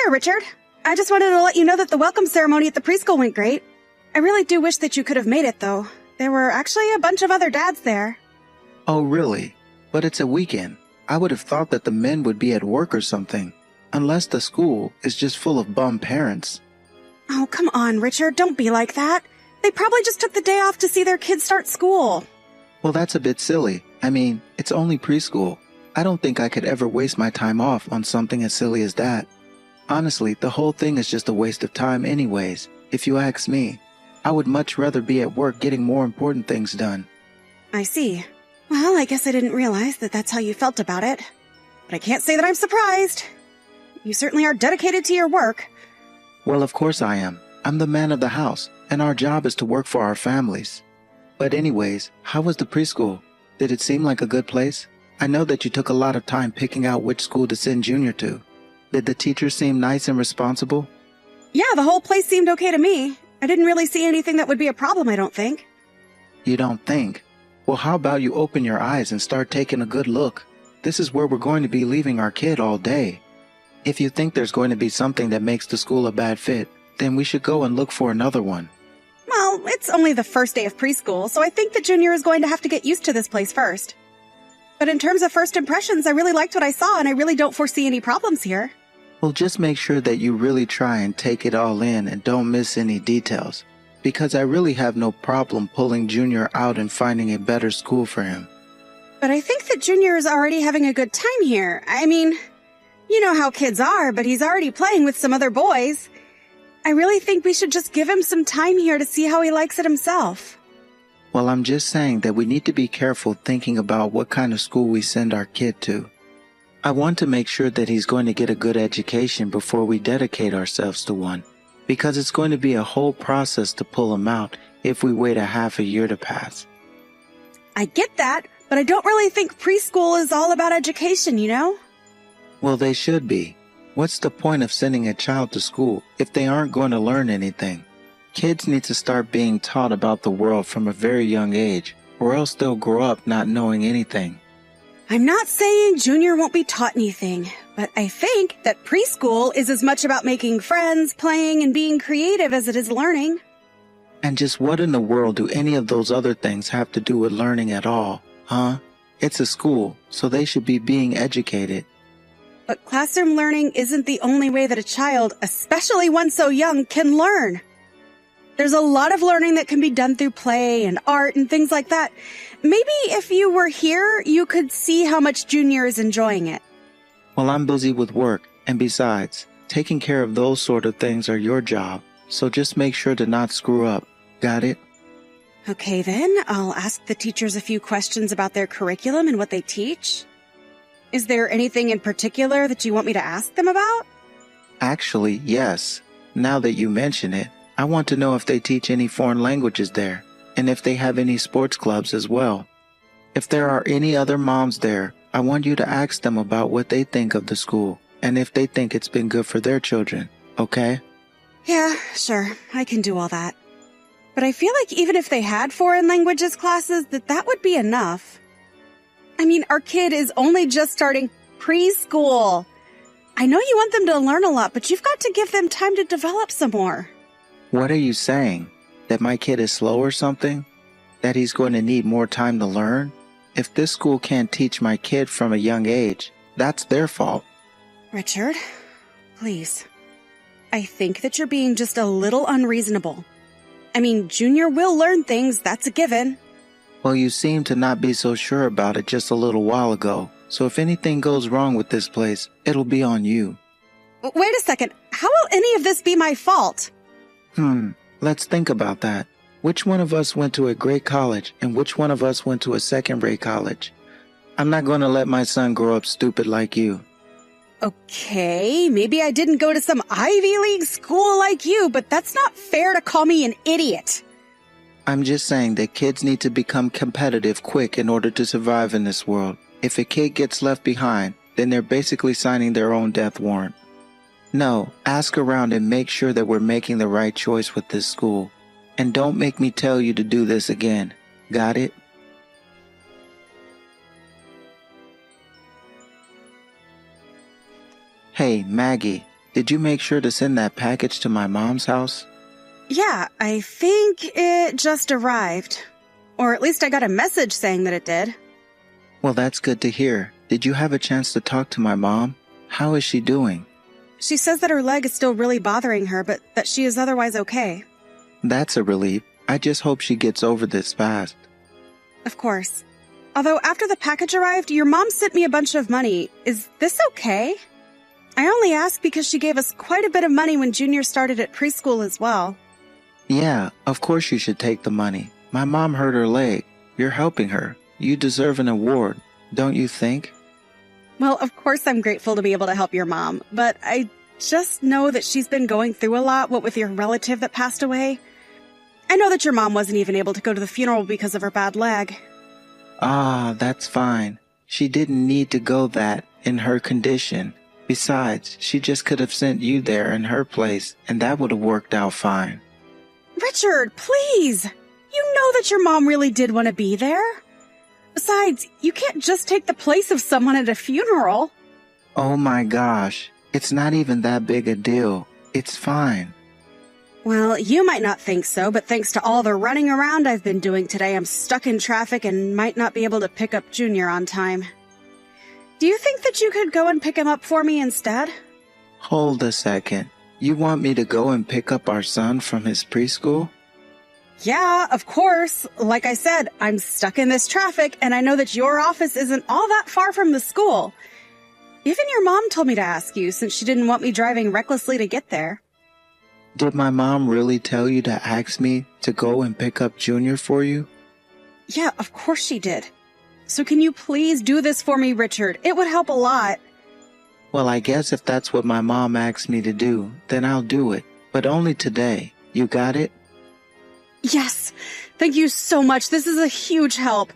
there, Richard. I just wanted to let you know that the welcome ceremony at the preschool went great. I really do wish that you could have made it, though. There were actually a bunch of other dads there. Oh, really? But it's a weekend. I would have thought that the men would be at work or something. Unless the school is just full of bum parents. Oh, come on, Richard. Don't be like that. They probably just took the day off to see their kids start school. Well, that's a bit silly. I mean, it's only preschool. I don't think I could ever waste my time off on something as silly as that. Honestly, the whole thing is just a waste of time anyways, if you ask me. I would much rather be at work getting more important things done. I see. Well, I guess I didn't realize that that's how you felt about it. But I can't say that I'm surprised. You certainly are dedicated to your work. Well, of course I am. I'm the man of the house, and our job is to work for our families. But anyways, how was the preschool? Did it seem like a good place? I know that you took a lot of time picking out which school to send Junior to. Did the teachers seem nice and responsible? Yeah, the whole place seemed okay to me. I didn't really see anything that would be a problem, I don't think. You don't think? Well, how about you open your eyes and start taking a good look? This is where we're going to be leaving our kid all day. If you think there's going to be something that makes the school a bad fit, then we should go and look for another one. Well, it's only the first day of preschool, so I think that Junior is going to have to get used to this place first. But in terms of first impressions, I really liked what I saw, and I really don't foresee any problems here. Well, just make sure that you really try and take it all in and don't miss any details, because I really have no problem pulling Junior out and finding a better school for him. But I think that Junior is already having a good time here. I mean, you know how kids are, but he's already playing with some other boys. I really think we should just give him some time here to see how he likes it himself. Well, I'm just saying that we need to be careful thinking about what kind of school we send our kid to. I want to make sure that he's going to get a good education before we dedicate ourselves to one, because it's going to be a whole process to pull him out if we wait a half a year to pass. I get that, but I don't really think preschool is all about education, you know? Well, they should be. What's the point of sending a child to school if they aren't going to learn anything? Kids need to start being taught about the world from a very young age, or else they'll grow up not knowing anything. I'm not saying Junior won't be taught anything, but I think that preschool is as much about making friends, playing, and being creative as it is learning. And just what in the world do any of those other things have to do with learning at all, huh? It's a school, so they should be being educated. But classroom learning isn't the only way that a child, especially one so young, can learn. There's a lot of learning that can be done through play and art and things like that. Maybe if you were here, you could see how much Junior is enjoying it. Well, I'm busy with work, and besides, taking care of those sort of things are your job, so just make sure to not screw up. Got it? Okay then, I'll ask the teachers a few questions about their curriculum and what they teach. Is there anything in particular that you want me to ask them about? Actually, yes. Now that you mention it, I want to know if they teach any foreign languages there, and if they have any sports clubs as well. If there are any other moms there, I want you to ask them about what they think of the school, and if they think it's been good for their children, okay? Yeah, sure, I can do all that. But I feel like even if they had foreign languages classes, that would be enough. I mean, our kid is only just starting preschool. I know you want them to learn a lot, but you've got to give them time to develop some more. What are you saying? That my kid is slow or something? That he's going to need more time to learn? If this school can't teach my kid from a young age, that's their fault. Richard, please. I think that you're being just a little unreasonable. I mean, Junior will learn things, that's a given. Well, you seemed to not be so sure about it just a little while ago, so if anything goes wrong with this place, it'll be on you. Wait a second, how will any of this be my fault? Let's think about that. Which one of us went to a great college and which one of us went to a second-rate college? I'm not going to let my son grow up stupid like you. Okay, maybe I didn't go to some Ivy League school like you, but that's not fair to call me an idiot. I'm just saying that kids need to become competitive quick in order to survive in this world. If a kid gets left behind, then they're basically signing their own death warrant. No, ask around and make sure that we're making the right choice with this school. And don't make me tell you to do this again. Got it? Hey, Maggie, Did you make sure to send that package to my mom's house? Yeah, I think it just arrived. Or at least I got a message saying that it did. Well, that's good to hear. Did you have a chance to talk to my mom? How is she doing? She says that her leg is still really bothering her, but that she is otherwise okay. That's a relief. I just hope she gets over this fast. Of course. Although after the package arrived, your mom sent me a bunch of money. Is this okay? I only ask because she gave us quite a bit of money when Junior started at preschool as well. Yeah, of course you should take the money. My mom hurt her leg. You're helping her. You deserve an award, don't you think? Well, of course I'm grateful to be able to help your mom, but I just know that she's been going through a lot, what with your relative that passed away. I know that your mom wasn't even able to go to the funeral because of her bad leg. Ah, that's fine. She didn't need to go that in her condition. Besides, she just could have sent you there in her place, and that would have worked out fine. Richard, please! You know that your mom really did want to be there. Besides, you can't just take the place of someone at a funeral. Oh my gosh, it's not even that big a deal. It's fine. Well, you might not think so, but thanks to all the running around I've been doing today, I'm stuck in traffic and might not be able to pick up Junior on time. Do you think that you could go and pick him up for me instead? Hold a second. You want me to go and pick up our son from his preschool? Yeah, of course. Like I said, I'm stuck in this traffic, and I know that your office isn't all that far from the school. Even your mom told me to ask you, since she didn't want me driving recklessly to get there. Did my mom really tell you to ask me to go and pick up Junior for you? Yeah, of course she did. So can you please do this for me, Richard? It would help a lot. Well, I guess if that's what my mom asked me to do, then I'll do it. But only today. You got it? Yes. Thank you so much. This is a huge help.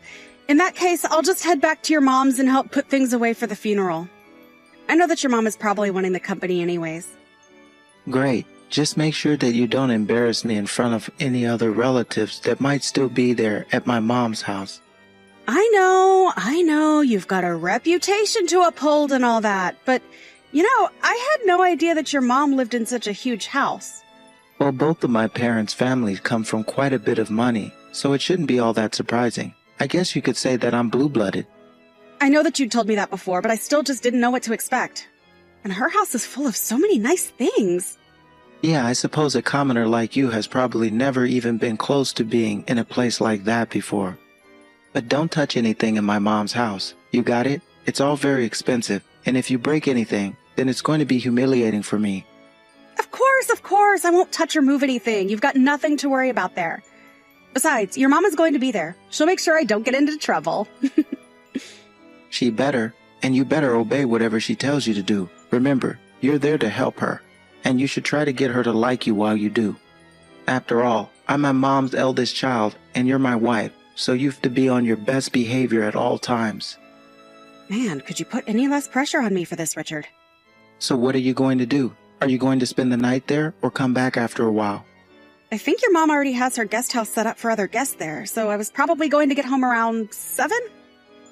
In that case, I'll just head back to your mom's and help put things away for the funeral. I know that your mom is probably wanting the company anyways. Great. Just make sure that you don't embarrass me in front of any other relatives that might still be there at my mom's house. I know, you've got a reputation to uphold and all that, but, I had no idea that your mom lived in such a huge house. Well, both of my parents' families come from quite a bit of money, so it shouldn't be all that surprising. I guess you could say that I'm blue-blooded. I know that you told me that before, but I still just didn't know what to expect. And her house is full of so many nice things. Yeah, I suppose a commoner like you has probably never even been close to being in a place like that before. But don't touch anything in my mom's house. You got it? It's all very expensive, and if you break anything, then it's going to be humiliating for me. Of course, I won't touch or move anything. You've got nothing to worry about there. Besides, your mom is going to be there. She'll make sure I don't get into trouble. She better, and you better obey whatever she tells you to do. Remember, you're there to help her, and you should try to get her to like you while you do. After all, I'm my mom's eldest child, and you're my wife, so you have to be on your best behavior at all times. Man, could you put any less pressure on me for this, Richard? So what are you going to do? Are you going to spend the night there or come back after a while? I think your mom already has her guest house set up for other guests there, so I was probably going to get home around 7?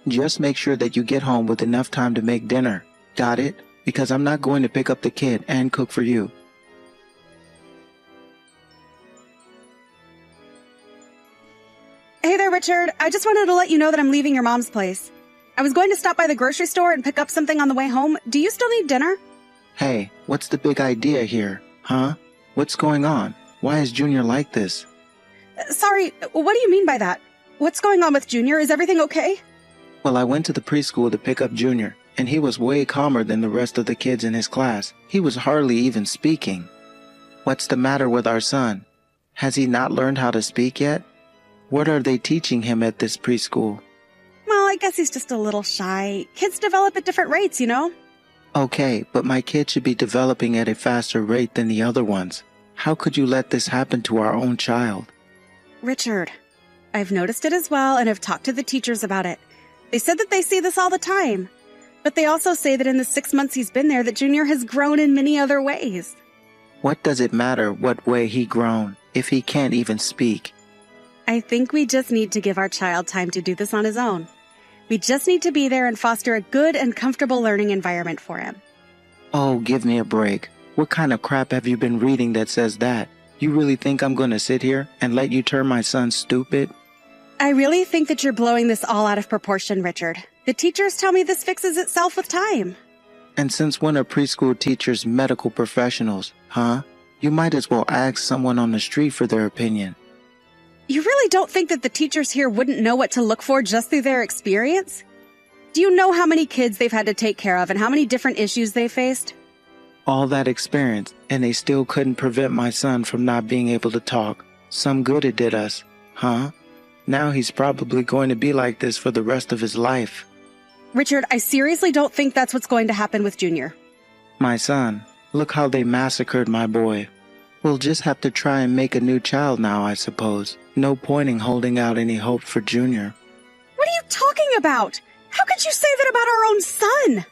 Just make sure that you get home with enough time to make dinner. Got it? Because I'm not going to pick up the kid and cook for you. Hey there, Richard. I just wanted to let you know that I'm leaving your mom's place. I was going to stop by the grocery store and pick up something on the way home. Do you still need dinner? Hey, what's the big idea here? Huh? What's going on? Why is Junior like this? Sorry, what do you mean by that? What's going on with Junior? Is everything okay? Well, I went to the preschool to pick up Junior, and he was way calmer than the rest of the kids in his class. He was hardly even speaking. What's the matter with our son? Has he not learned how to speak yet? What are they teaching him at this preschool? Well, I guess he's just a little shy. Kids develop at different rates, Okay, but my kid should be developing at a faster rate than the other ones. How could you let this happen to our own child? Richard, I've noticed it as well and have talked to the teachers about it. They said that they see this all the time. But they also say that in the 6 months he's been there, that Junior has grown in many other ways. What does it matter what way he grown if he can't even speak? I think we just need to give our child time to do this on his own. We just need to be there and foster a good and comfortable learning environment for him. Oh, give me a break. What kind of crap have you been reading that says that? You really think I'm going to sit here and let you turn my son stupid? I really think that you're blowing this all out of proportion, Richard. The teachers tell me this fixes itself with time. And since when are preschool teachers medical professionals, huh? You might as well ask someone on the street for their opinion. You really don't think that the teachers here wouldn't know what to look for just through their experience? Do you know how many kids they've had to take care of and how many different issues they faced? All that experience, and they still couldn't prevent my son from not being able to talk. Some good it did us, huh? Now he's probably going to be like this for the rest of his life. Richard, I seriously don't think that's what's going to happen with Junior. My son, look how they massacred my boy. We'll just have to try and make a new child now, I suppose. No point in holding out any hope for Junior. What are you talking about? How could you say that about our own son?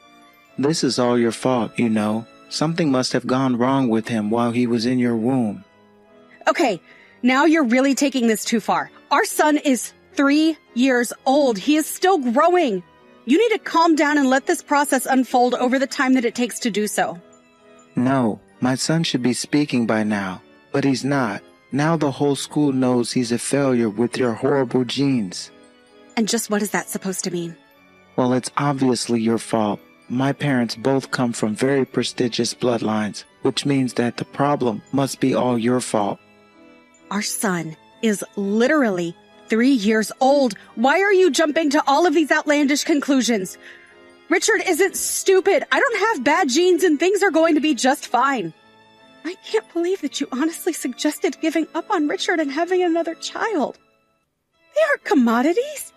This is all your fault, you know. Something must have gone wrong with him while he was in your womb. Okay, now you're really taking this too far. Our son is 3 years old. He is still growing. You need to calm down and let this process unfold over the time that it takes to do so. No, my son should be speaking by now, but he's not. Now the whole school knows he's a failure with your horrible genes. And just what is that supposed to mean? Well, it's obviously your fault. My parents both come from very prestigious bloodlines, which means that the problem must be all your fault. Our son is literally 3 years old. Why are you jumping to all of these outlandish conclusions? Richard isn't stupid. I don't have bad genes and things are going to be just fine. I can't believe that you honestly suggested giving up on Richard and having another child. They aren't commodities.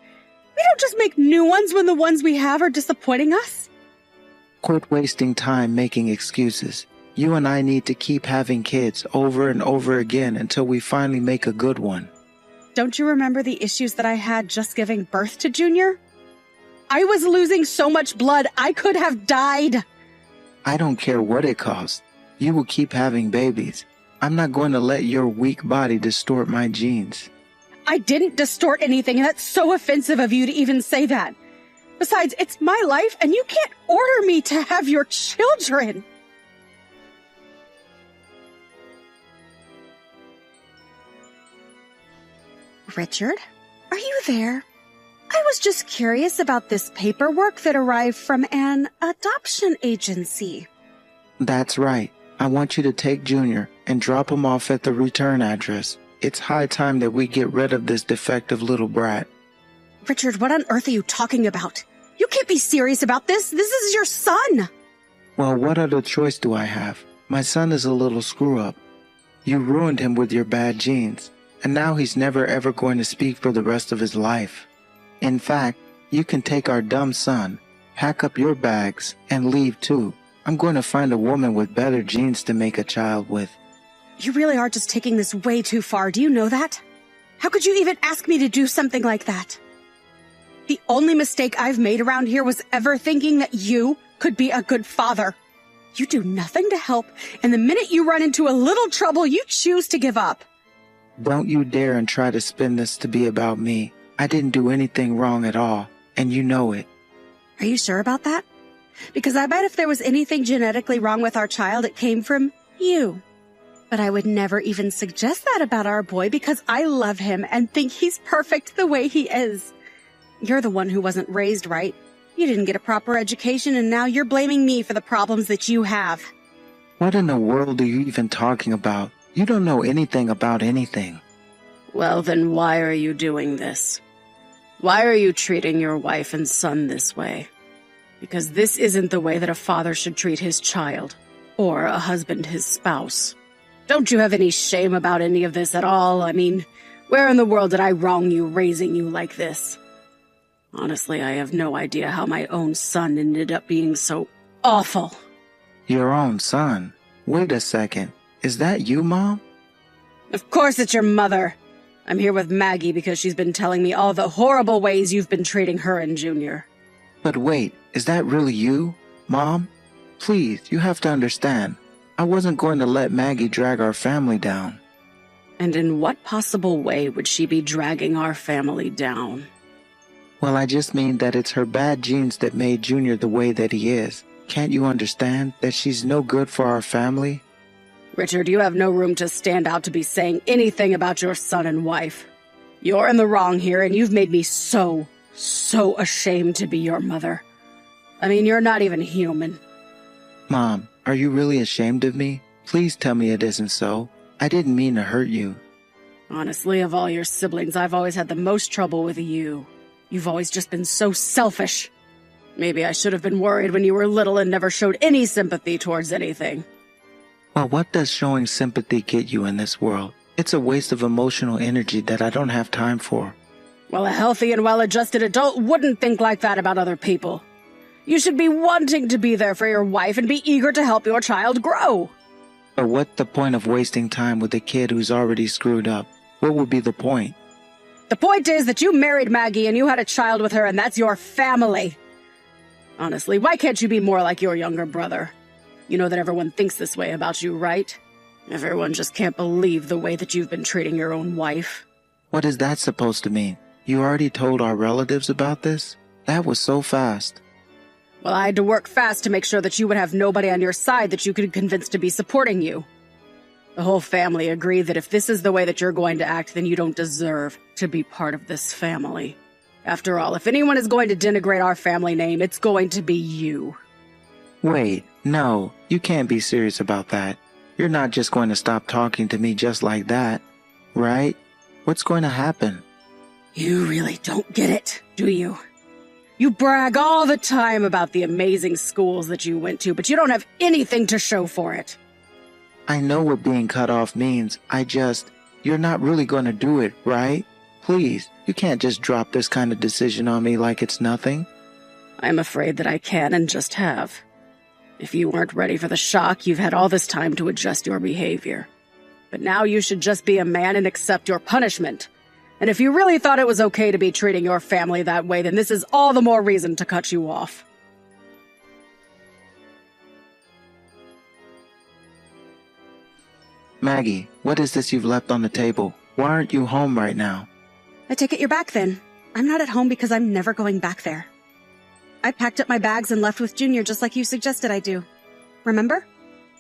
We don't just make new ones when the ones we have are disappointing us. Quit wasting time making excuses. You and I need to keep having kids over and over again until we finally make a good one. Don't you remember the issues that I had just giving birth to Junior? I was losing so much blood, I could have died. I don't care what it costs. You will keep having babies. I'm not going to let your weak body distort my genes. I didn't distort anything, and that's so offensive of you to even say that. Besides, it's my life, and you can't order me to have your children. Richard, are you there? I was just curious about this paperwork that arrived from an adoption agency. That's right. I want you to take Junior and drop him off at the return address. It's high time that we get rid of this defective little brat. Richard, what on earth are you talking about? You can't be serious about this. This is your son. Well, what other choice do I have? My son is a little screw-up. You ruined him with your bad genes, and now he's never ever going to speak for the rest of his life. In fact, you can take our dumb son, pack up your bags, and leave too. I'm going to find a woman with better genes to make a child with. You really are just taking this way too far. Do you know that? How could you even ask me to do something like that? The only mistake I've made around here was ever thinking that you could be a good father. You do nothing to help, and the minute you run into a little trouble, you choose to give up. Don't you dare and try to spin this to be about me. I didn't do anything wrong at all, and you know it. Are you sure about that? Because I bet if there was anything genetically wrong with our child, it came from you. But I would never even suggest that about our boy because I love him and think he's perfect the way he is. You're the one who wasn't raised right. You didn't get a proper education, and now you're blaming me for the problems that you have. What in the world are you even talking about? You don't know anything about anything. Well, then why are you doing this? Why are you treating your wife and son this way? Because this isn't the way that a father should treat his child, or a husband his spouse. Don't you have any shame about any of this at all? I mean, where in the world did I wrong you raising you like this? Honestly, I have no idea how my own son ended up being so awful. Your own son? Wait a second. Is that you, Mom? Of course it's your mother. I'm here with Maggie because she's been telling me all the horrible ways you've been treating her and Junior. But wait, is that really you, Mom? Please, you have to understand. I wasn't going to let Maggie drag our family down. And in what possible way would she be dragging our family down? Well, I just mean that it's her bad genes that made Junior the way that he is. Can't you understand that she's no good for our family? Richard, you have no room to stand out to be saying anything about your son and wife. You're in the wrong here, and you've made me so ashamed to be your mother. I mean, you're not even human. Mom, are you really ashamed of me? Please tell me it isn't so. I didn't mean to hurt you. Honestly, of all your siblings, I've always had the most trouble with you. You've always just been so selfish. Maybe I should have been worried when you were little and never showed any sympathy towards anything. Well, what does showing sympathy get you in this world? It's a waste of emotional energy that I don't have time for. Well, a healthy and well-adjusted adult wouldn't think like that about other people. You should be wanting to be there for your wife and be eager to help your child grow. But what's the point of wasting time with a kid who's already screwed up? What would be the point? The point is that you married Maggie and you had a child with her, and that's your family. Honestly, why can't you be more like your younger brother? You know that everyone thinks this way about you, right? Everyone just can't believe the way that you've been treating your own wife. What is that supposed to mean? You already told our relatives about this? That was so fast. Well, I had to work fast to make sure that you would have nobody on your side that you could convince to be supporting you. The whole family agreed that if this is the way that you're going to act, then you don't deserve to be part of this family. After all, if anyone is going to denigrate our family name, it's going to be you. Wait, no, you can't be serious about that. You're not just going to stop talking to me just like that, right? What's going to happen? You really don't get it, do you? You brag all the time about the amazing schools that you went to, but you don't have anything to show for it. I know what being cut off means. You're not really going to do it, right? Please, you can't just drop this kind of decision on me like it's nothing. I'm afraid that I can and just have. If you weren't ready for the shock, you've had all this time to adjust your behavior. But now you should just be a man and accept your punishment. And if you really thought it was okay to be treating your family that way, then this is all the more reason to cut you off. Maggie, what is this you've left on the table? Why aren't you home right now? I take it you're back then. I'm not at home because I'm never going back there. I packed up my bags and left with Junior just like you suggested I do. Remember?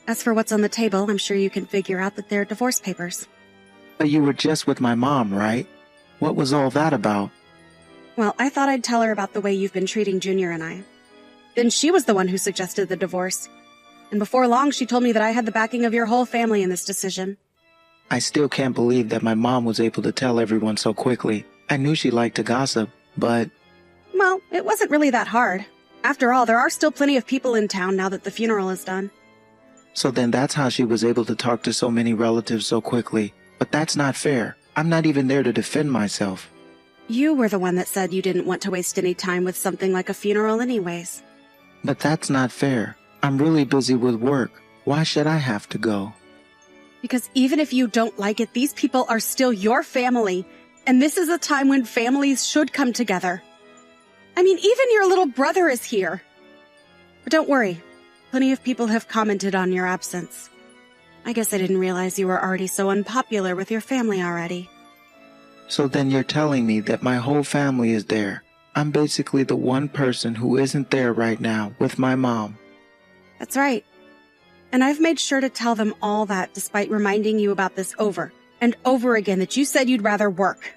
As for what's on the table, I'm sure you can figure out that they're divorce papers. But you were just with my mom, right? What was all that about? Well, I thought I'd tell her about the way you've been treating Junior and I. Then she was the one who suggested the divorce. And before long, she told me that I had the backing of your whole family in this decision. I still can't believe that my mom was able to tell everyone so quickly. I knew she liked to gossip, but... Well, it wasn't really that hard. After all, there are still plenty of people in town now that the funeral is done. So then that's how she was able to talk to so many relatives so quickly. But that's not fair. I'm not even there to defend myself. You were the one that said you didn't want to waste any time with something like a funeral anyways. But that's not fair. I'm really busy with work. Why should I have to go? Because even if you don't like it, these people are still your family, and this is a time when families should come together. I mean, even your little brother is here. But don't worry. Plenty of people have commented on your absence. I guess I didn't realize you were already so unpopular with your family already. So then you're telling me that my whole family is there. I'm basically the one person who isn't there right now with my mom. That's right. And I've made sure to tell them all that despite reminding you about this over and over again that you said you'd rather work.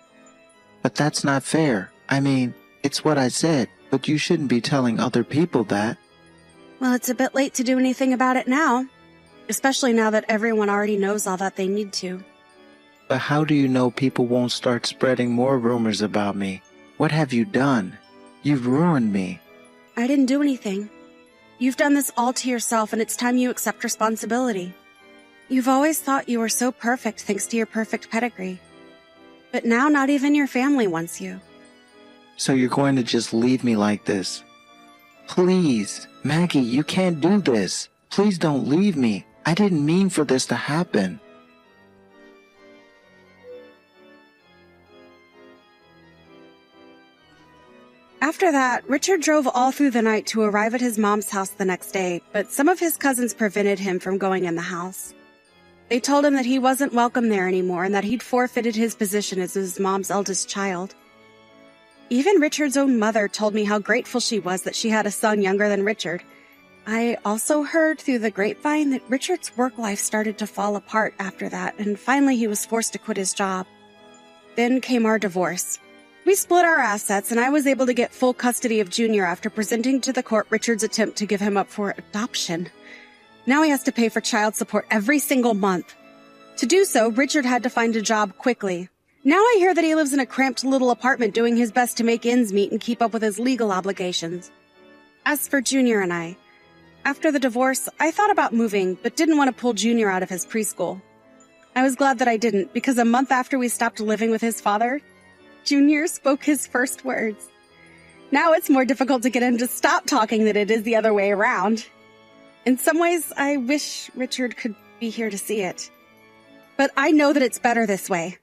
But that's not fair. I mean, it's what I said, but you shouldn't be telling other people that. Well, it's a bit late to do anything about it now. Especially now that everyone already knows all that they need to. But how do you know people won't start spreading more rumors about me? What have you done? You've ruined me. I didn't do anything. You've done this all to yourself, and it's time you accept responsibility. You've always thought you were so perfect thanks to your perfect pedigree. But now not even your family wants you. So you're going to just leave me like this? Please, Maggie, you can't do this. Please don't leave me. I didn't mean for this to happen. After that, Richard drove all through the night to arrive at his mom's house the next day, but some of his cousins prevented him from going in the house. They told him that he wasn't welcome there anymore and that he'd forfeited his position as his mom's eldest child. Even Richard's own mother told me how grateful she was that she had a son younger than Richard, I also heard through the grapevine that Richard's work life started to fall apart after that, and finally he was forced to quit his job. Then came our divorce. We split our assets, and I was able to get full custody of Junior after presenting to the court Richard's attempt to give him up for adoption. Now he has to pay for child support every single month. To do so, Richard had to find a job quickly. Now I hear that he lives in a cramped little apartment doing his best to make ends meet and keep up with his legal obligations. As for Junior and I, after the divorce, I thought about moving, but didn't want to pull Junior out of his preschool. I was glad that I didn't, because a month after we stopped living with his father, Junior spoke his first words. Now it's more difficult to get him to stop talking than it is the other way around. In some ways, I wish Richard could be here to see it. But I know that it's better this way.